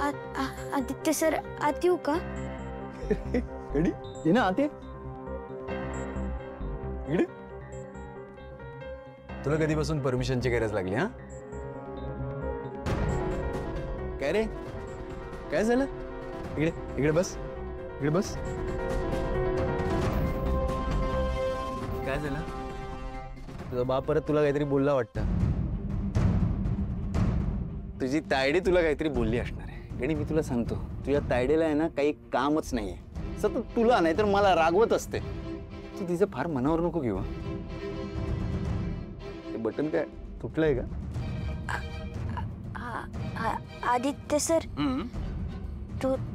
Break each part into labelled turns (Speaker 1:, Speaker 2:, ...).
Speaker 1: Aditya sir आत येऊ का?
Speaker 2: गडी ये ना आते. इकडे तुला कधीपासून परमिशनची गरज लागली? हा काय रे, काय झालं? इकडे इकडे बस, इकडे बस. काय झालं? तुझा बाप परत तुला काहीतरी बोलला वाटतं. तुझी तायडी तुला काहीतरी बोलली असणार आहे. आणि मी तुला सांगतो, तुझ्या तायडीला आहे ना काही कामच नाहीये. सतत तुला नाही तर मला रागवत असते. तू तिचं फार मनावर नको घेऊ. ते बटन काय तुटलंय का?
Speaker 1: आदित्य सर,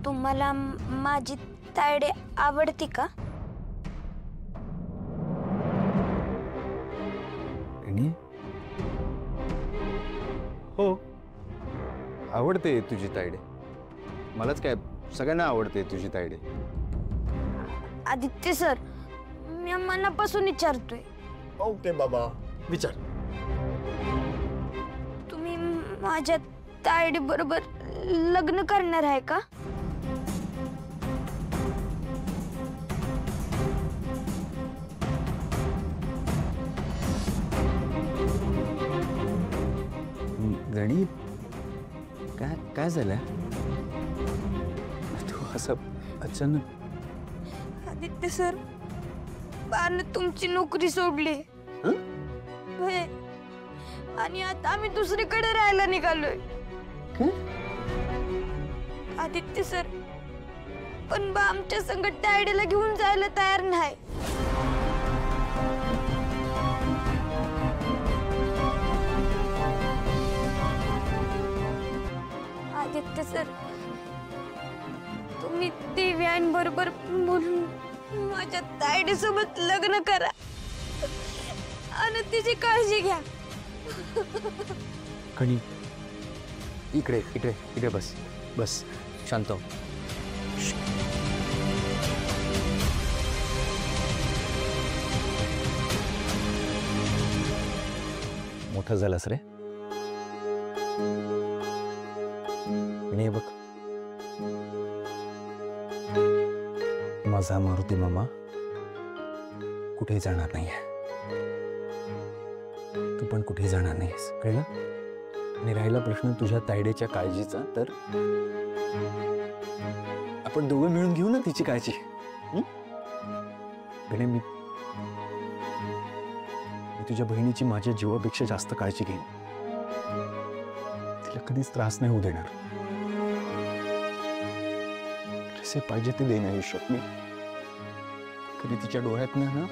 Speaker 1: तुम्हाला माझी तायडे आवडते का?
Speaker 2: हो, आवडते तुझी तायडे. मलाच काय, सगळ्यांना आवडते तुझी तायडे.
Speaker 1: आदित्य सर, मी मनापासून विचारतोय.
Speaker 3: ओके बाबा, विचार.
Speaker 1: तुम्ही माझ्या तायडे बरोबर लग्न करणार आहे का?
Speaker 2: गणी, काय काय झालं? तू असं अचानक.
Speaker 1: आदित्य सर, बाळानं तुमची नोकरी सोडली. होय. आणि आता आम्ही दुसरीकडे राहायला निघालोय. आदित्य सर, पण बा आमच्या संग तायडीला घेऊन जायला तयार नाही. आदित्य सर, तुम्ही दिव्यांबरोबर बोलून माझ्या तायडीसोबत लग्न करा आणि तिची काळजी घ्या.
Speaker 2: कणी, इकडे इकडे इकडे बस, बस शांत हो. मोठा झालास रे. आणि बघ, माझा मारुती मामा कुठेही जाणार नाहीये. तू पण कुठेही जाणार नाहीस, कळलं? आणि राहिला प्रश्न तुझ्या तायडेच्या काळजीचा, तर आपण दोघं मिळून घेऊ ना तिची काळजी. गणे, मी तुझ्या बहिणीची माझ्या जीवापेक्षा जास्त काळजी घेईन. तिला कधीच त्रास नाही होऊ देणार. कसे पाहिजे ते देईन आयुष्यात मी. कधी तिच्या डोळ्यात ना